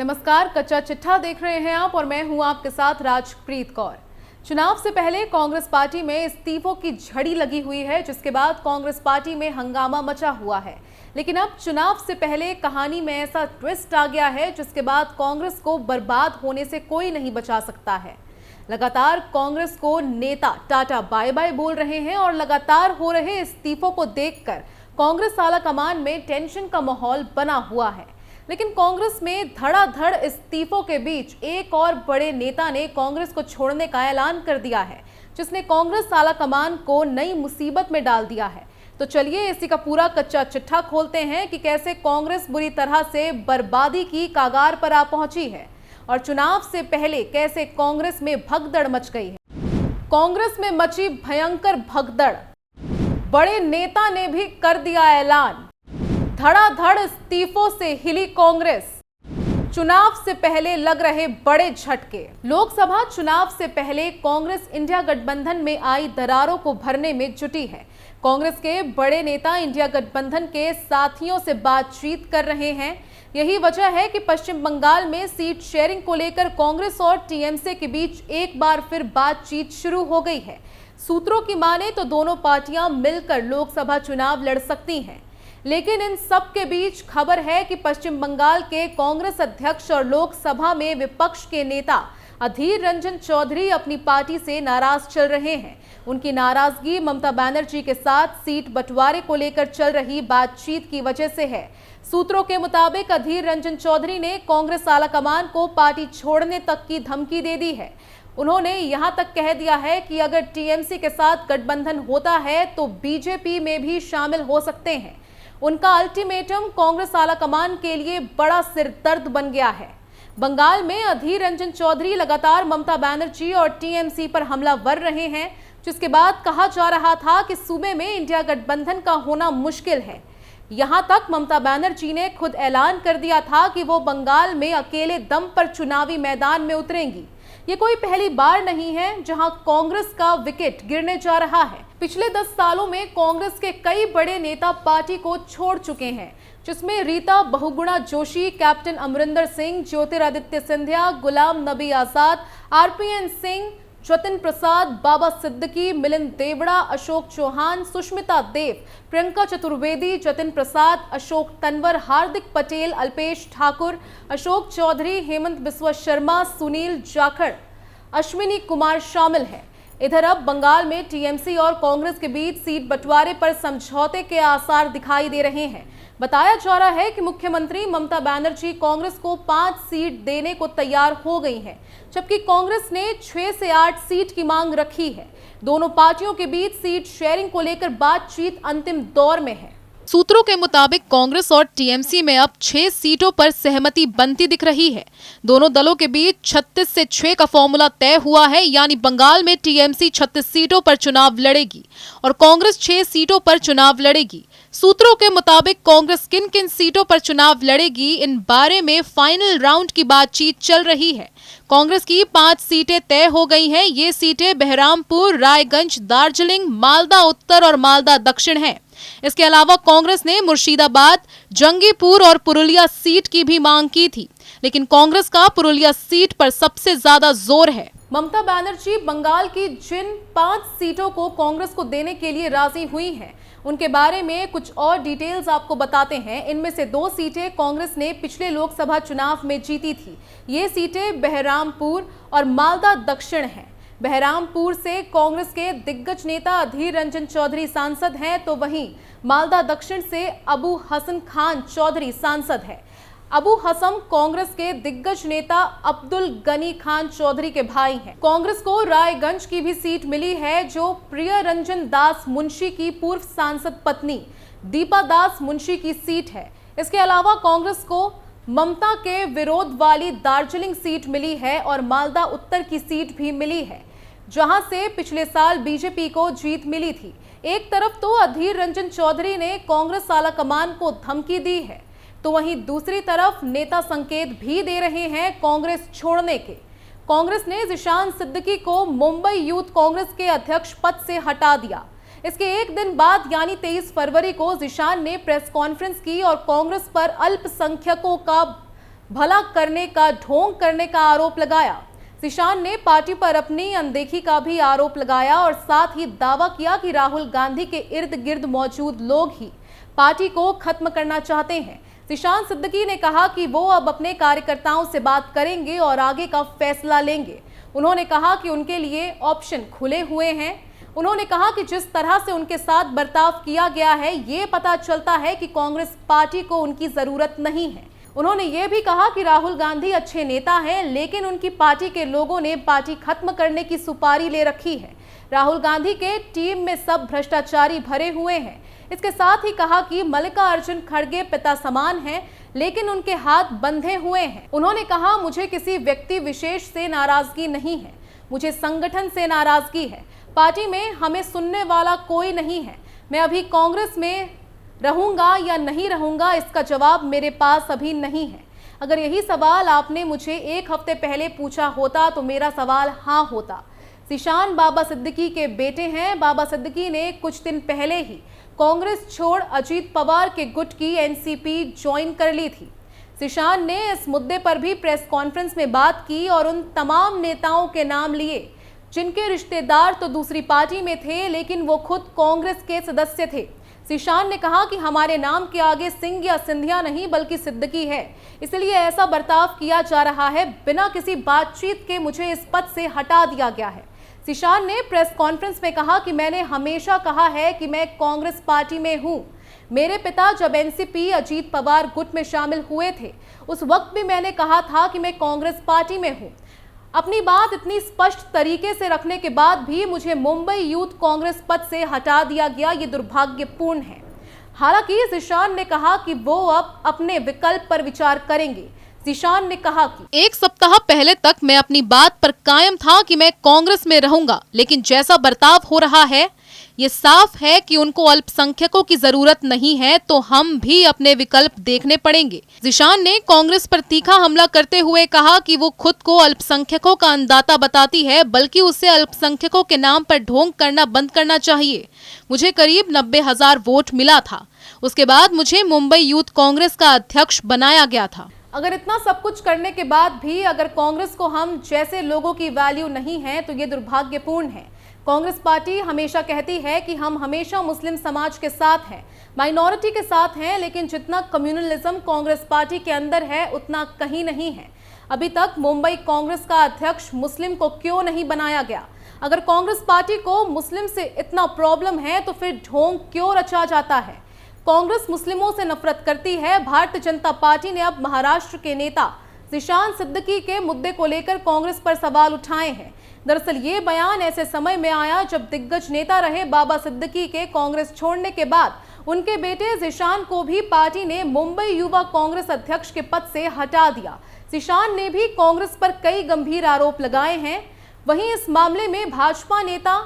नमस्कार, कच्चा चिट्ठा देख रहे हैं आप और मैं हूं आपके साथ राजप्रीत कौर। चुनाव से पहले कांग्रेस पार्टी में इस्तीफों की झड़ी लगी हुई है, जिसके बाद कांग्रेस पार्टी में हंगामा मचा हुआ है। लेकिन अब चुनाव से पहले कहानी में ऐसा ट्विस्ट आ गया है जिसके बाद कांग्रेस को बर्बाद होने से कोई नहीं बचा सकता है। लगातार कांग्रेस को नेता टाटा बाय बाय बोल रहे हैं और लगातार हो रहे इस्तीफों को देखकर कांग्रेस आलाकमान में टेंशन का माहौल बना हुआ है। लेकिन कांग्रेस में धड़ाधड़ इस्तीफों के बीच एक और बड़े नेता ने कांग्रेस को छोड़ने का ऐलान कर दिया है, जिसने कांग्रेस आलाकमान को नई मुसीबत में डाल दिया है। तो चलिए इसी का पूरा कच्चा चिट्ठा खोलते हैं कि कैसे कांग्रेस बुरी तरह से बर्बादी की कागार पर आ पहुंची है और चुनाव से पहले कैसे कांग्रेस में भगदड़ मच गई है। कांग्रेस में मची भयंकर भगदड़, बड़े नेता ने भी कर दिया ऐलान। धड़ाधड़ इस्तीफों से हिली कांग्रेस, चुनाव से पहले लग रहे बड़े झटके। लोकसभा चुनाव से पहले कांग्रेस इंडिया गठबंधन में आई दरारों को भरने में जुटी है। कांग्रेस के बड़े नेता इंडिया गठबंधन के साथियों से बातचीत कर रहे हैं। यही वजह है कि पश्चिम बंगाल में सीट शेयरिंग को लेकर कांग्रेस और टीएमसी के बीच एक बार फिर बातचीत शुरू हो गई है। सूत्रों की माने तो दोनों पार्टियां मिलकर लोकसभा चुनाव लड़ सकती हैं। लेकिन इन सब के बीच खबर है कि पश्चिम बंगाल के कांग्रेस अध्यक्ष और लोकसभा में विपक्ष के नेता अधीर रंजन चौधरी अपनी पार्टी से नाराज चल रहे हैं। उनकी नाराजगी ममता बनर्जी के साथ सीट बंटवारे को लेकर चल रही बातचीत की वजह से है। सूत्रों के मुताबिक अधीर रंजन चौधरी ने कांग्रेस आलाकमान को पार्टी छोड़ने तक की धमकी दे दी है। उन्होंने यहां तक कह दिया है कि अगर टीएमसी के साथ गठबंधन होता है तो बीजेपी में भी शामिल हो सकते हैं। उनका अल्टीमेटम कांग्रेस आलाकमान के लिए बड़ा सिरदर्द बन गया है। बंगाल में अधीर रंजन चौधरी लगातार ममता बनर्जी और टीएमसी पर हमलावर रहे हैं, जिसके बाद कहा जा रहा था कि सूबे में इंडिया गठबंधन का होना मुश्किल है। यहां तक ममता बनर्जी ने खुद ऐलान कर दिया था कि वो बंगाल में अकेले दम पर चुनावी मैदान में उतरेंगी। ये कोई पहली बार नहीं है जहां कांग्रेस का विकेट गिरने जा रहा है। पिछले 10 सालों में कांग्रेस के कई बड़े नेता पार्टी को छोड़ चुके हैं, जिसमें रीता बहुगुणा जोशी, कैप्टन अमरिंदर सिंह, ज्योतिरादित्य सिंधिया, गुलाम नबी आजाद, आरपीएन सिंह, जतिन प्रसाद, बाबा सिद्दीकी, मिलिंद देवड़ा, अशोक चौहान, सुष्मिता देव, प्रियंका चतुर्वेदी, जतिन प्रसाद, अशोक तंवर, हार्दिक पटेल, अल्पेश ठाकुर, अशोक चौधरी, हेमंत बिस्वा शर्मा, सुनील जाखड़, अश्विनी कुमार शामिल हैं। इधर अब बंगाल में टीएमसी और कांग्रेस के बीच सीट बंटवारे पर समझौते के आसार दिखाई दे रहे हैं। बताया जा रहा है कि मुख्यमंत्री ममता बनर्जी कांग्रेस को 5 सीट देने को तैयार हो गई हैं, जबकि कांग्रेस ने 6 से 8 सीट की मांग रखी है। दोनों पार्टियों के बीच सीट शेयरिंग को लेकर बातचीत अंतिम दौर में है। सूत्रों के मुताबिक कांग्रेस और टीएमसी में अब 6 सीटों पर सहमति बनती दिख रही है। दोनों दलों के बीच 36 से 6 का फॉर्मूला तय हुआ है, यानी बंगाल में टीएमसी 36 सीटों पर चुनाव लड़ेगी और कांग्रेस 6 सीटों पर चुनाव लड़ेगी। सूत्रों के मुताबिक कांग्रेस किन किन सीटों पर चुनाव लड़ेगी, इन बारे में फाइनल राउंड की बातचीत चल रही है। कांग्रेस की 5 सीटें तय हो गई हैं। ये सीटें बहरामपुर, रायगंज, दार्जिलिंग, मालदा उत्तर और मालदा दक्षिण हैं। इसके अलावा कांग्रेस ने मुर्शिदाबाद, जंगीपुर और पुरुलिया सीट की भी मांग की थी, लेकिन कांग्रेस का पुरुलिया सीट पर सबसे ज्यादा जोर है। ममता बनर्जी बंगाल की जिन 5 सीटों को कांग्रेस को देने के लिए राजी हुई हैं, उनके बारे में कुछ और डिटेल्स आपको बताते हैं। इनमें से 2 सीटें कांग्रेस ने पिछले लोकसभा चुनाव में जीती थी। ये सीटें बहरामपुर और मालदा दक्षिण हैं। बहरामपुर से कांग्रेस के दिग्गज नेता अधीर रंजन चौधरी सांसद हैं, तो वहीं मालदा दक्षिण से अबू हसन खान चौधरी सांसद है। अबू हसन कांग्रेस के दिग्गज नेता अब्दुल गनी खान चौधरी के भाई हैं। कांग्रेस को रायगंज की भी सीट मिली है, जो प्रिय रंजन दास मुंशी की पूर्व सांसद पत्नी दीपा दास मुंशी की सीट है। इसके अलावा कांग्रेस को ममता के विरोध वाली दार्जिलिंग सीट मिली है और मालदा उत्तर की सीट भी मिली है, जहां से पिछले साल बीजेपी को जीत मिली थी। एक तरफ तो अधीर रंजन चौधरी ने कांग्रेस आलाकमान को धमकी दी है, तो वहीं दूसरी तरफ नेता संकेत भी दे रहे हैं कांग्रेस छोड़ने के। कांग्रेस ने जिशान सिद्दीकी को मुंबई यूथ कांग्रेस के अध्यक्ष पद से हटा दिया। इसके एक दिन बाद यानी 23 फरवरी को जिशान ने प्रेस कॉन्फ्रेंस की और कांग्रेस पर अल्पसंख्यकों का भला करने का ढोंग करने का आरोप लगाया। जिशान ने पार्टी पर अपनी अनदेखी का भी आरोप लगाया और साथ ही दावा किया कि राहुल गांधी के इर्द गिर्द मौजूद लोग ही पार्टी को खत्म करना चाहते हैं। जिशान सिद्दीकी ने कहा कि वो अब अपने कार्यकर्ताओं से बात करेंगे और आगे का फैसला लेंगे। उन्होंने कहा कि उनके लिए ऑप्शन खुले हुए हैं। उन्होंने कहा कि जिस तरह से उनके साथ बर्ताव किया गया है, ये पता चलता है कि कांग्रेस पार्टी को उनकी जरूरत नहीं है। उन्होंने ये भी कहा कि राहुल गांधी अच्छे नेता हैं, लेकिन उनकी पार्टी के लोगों ने पार्टी खत्म करने की सुपारी ले रखी है। राहुल गांधी के टीम में सब भ्रष्टाचारी भरे हुए हैं। इसके साथ ही कहा कि मल्लिकार्जुन खड़गे पिता समान हैं, लेकिन उनके हाथ बंधे हुए हैं। उन्होंने कहा, मुझे किसी व्यक्ति विशेष से नाराजगी नहीं है, मुझे संगठन से नाराजगी है। पार्टी में हमें सुनने वाला कोई नहीं है। मैं अभी कांग्रेस में रहूंगा या नहीं रहूंगा, इसका जवाब मेरे पास अभी नहीं है। अगर यही सवाल आपने मुझे एक हफ्ते पहले पूछा होता तो मेरा सवाल हाँ होता। जिशान बाबा सिद्दीकी के बेटे हैं। बाबा सिद्दीकी ने कुछ दिन पहले ही कांग्रेस छोड़ अजीत पवार के गुट की एनसीपी ज्वाइन कर ली थी। जिशान ने इस मुद्दे पर भी प्रेस कॉन्फ्रेंस में बात की और उन तमाम नेताओं के नाम लिए जिनके रिश्तेदार तो दूसरी पार्टी में थे, लेकिन वो खुद कांग्रेस के सदस्य थे। जिशान ने कहा कि हमारे नाम के आगे सिंह या सिंधिया नहीं बल्कि सिद्दीकी है, इसलिए ऐसा बर्ताव किया जा रहा है। बिना किसी बातचीत के मुझे इस पद से हटा दिया गया है। जिशान ने प्रेस कॉन्फ्रेंस में कहा कि मैंने हमेशा कहा है कि मैं कांग्रेस पार्टी में हूं। मेरे पिता जब एनसीपी अजीत पवार गुट में शामिल हुए थे, उस वक्त भी मैंने कहा था कि मैं कांग्रेस पार्टी में हूं। अपनी बात इतनी स्पष्ट तरीके से रखने के बाद भी मुझे मुंबई यूथ कांग्रेस पद से हटा दिया गया, ये दुर्भाग्यपूर्ण है। हालांकि जिशान ने कहा कि वो अब अपने विकल्प पर विचार करेंगे। जिशान ने कहा कि एक सप्ताह पहले तक मैं अपनी बात पर कायम था कि मैं कांग्रेस में रहूंगा, लेकिन जैसा बर्ताव हो रहा है ये साफ है कि उनको अल्पसंख्यकों की जरूरत नहीं है, तो हम भी अपने विकल्प देखने पड़ेंगे। जिशान ने कांग्रेस पर तीखा हमला करते हुए कहा कि वो खुद को अल्पसंख्यकों का अन्नदाता बताती है, बल्कि उसे अल्पसंख्यकों के नाम पर ढोंग करना बंद करना चाहिए। मुझे करीब 90,000 वोट मिला था, उसके बाद मुझे मुंबई यूथ कांग्रेस का अध्यक्ष बनाया गया था। अगर इतना सब कुछ करने के बाद भी अगर कांग्रेस को हम जैसे लोगों की वैल्यू नहीं है तो ये दुर्भाग्यपूर्ण है। कांग्रेस पार्टी हमेशा कहती है कि हम हमेशा मुस्लिम समाज के साथ हैं, माइनॉरिटी के साथ हैं, लेकिन जितना कम्युनलिज्म कांग्रेस पार्टी के अंदर है उतना कहीं नहीं है। अभी तक मुंबई कांग्रेस का अध्यक्ष मुस्लिम को क्यों नहीं बनाया गया? अगर कांग्रेस पार्टी को मुस्लिम से इतना प्रॉब्लम है तो फिर ढोंग क्यों रचा जाता है? कांग्रेस मुस्लिमों से नफरत करती है। भारतीय जनता पार्टी ने अब महाराष्ट्र के नेता जिशान सिद्दीकी के मुद्दे को लेकर कांग्रेस पर सवाल उठाए हैं। दरअसल ये बयान ऐसे समय में आया जब दिग्गज नेता रहे बाबा सिद्दीकी के कांग्रेस छोड़ने के बाद उनके बेटे जिशान को भी पार्टी ने मुंबई युवा कांग्रेस अध्यक्ष के पद से हटा दिया। जिशान ने भी कांग्रेस पर कई गंभीर आरोप लगाए हैं। वहीं इस मामले में भाजपा नेता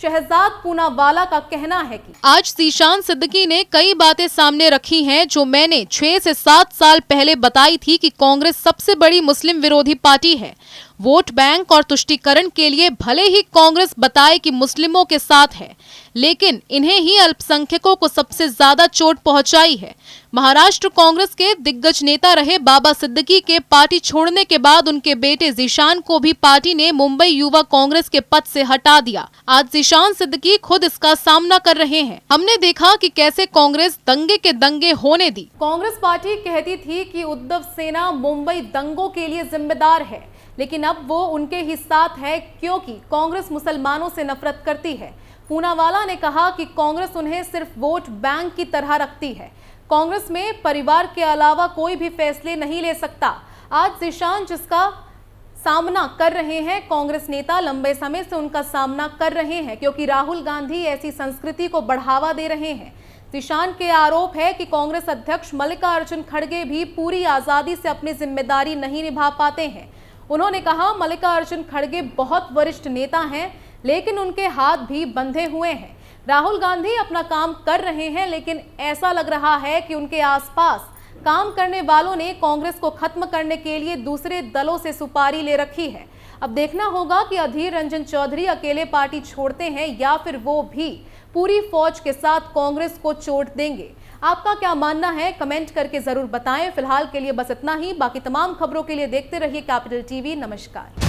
शहजाद पूनावाला का कहना है कि आज जिशान सिद्दीकी ने कई बातें सामने रखी हैं जो मैंने 6 से 7 साल पहले बताई थी कि कांग्रेस सबसे बड़ी मुस्लिम विरोधी पार्टी है। वोट बैंक और तुष्टीकरण के लिए भले ही कांग्रेस बताए कि मुस्लिमों के साथ है, लेकिन इन्हें ही अल्पसंख्यकों को सबसे ज्यादा चोट पहुंचाई है। महाराष्ट्र कांग्रेस के दिग्गज नेता रहे बाबा सिद्दीकी के पार्टी छोड़ने के बाद उनके बेटे जिशान को भी पार्टी ने मुंबई युवा कांग्रेस के पद से हटा दिया। आज जिशान सिद्दीकी खुद इसका सामना कर रहे हैं। हमने देखा कि कैसे कांग्रेस दंगे के दंगे होने दी। कांग्रेस पार्टी कहती थी कि उद्धव सेना मुंबई दंगों के लिए जिम्मेदार है, लेकिन अब वो उनके ही साथ है क्योंकि कांग्रेस मुसलमानों से नफरत करती है। पूनावाला ने कहा कि कांग्रेस उन्हें सिर्फ वोट बैंक की तरह रखती है। कांग्रेस में परिवार के अलावा कोई भी फैसले नहीं ले सकता। आज जिशान जिसका सामना कर रहे हैं, कांग्रेस नेता लंबे समय से उनका सामना कर रहे हैं क्योंकि राहुल गांधी ऐसी संस्कृति को बढ़ावा दे रहे हैं। जिशान के आरोप है कि कांग्रेस अध्यक्ष मल्लिकार्जुन खड़गे भी पूरी आजादी से अपनी जिम्मेदारी नहीं निभा पाते हैं। उन्होंने कहा, मल्लिकार्जुन खड़गे बहुत वरिष्ठ नेता हैं, लेकिन उनके हाथ भी बंधे हुए हैं। राहुल गांधी अपना काम कर रहे हैं, लेकिन ऐसा लग रहा है कि उनके आसपास काम करने वालों ने कांग्रेस को खत्म करने के लिए दूसरे दलों से सुपारी ले रखी है। अब देखना होगा कि अधीर रंजन चौधरी अकेले पार्टी छोड़ते हैं या फिर वो भी पूरी फौज के साथ कांग्रेस को चोट देंगे। आपका क्या मानना है कमेंट करके जरूर बताएं। फिलहाल के लिए बस इतना ही। बाकी तमाम खबरों के लिए देखते रहिए कैपिटल टीवी। नमस्कार।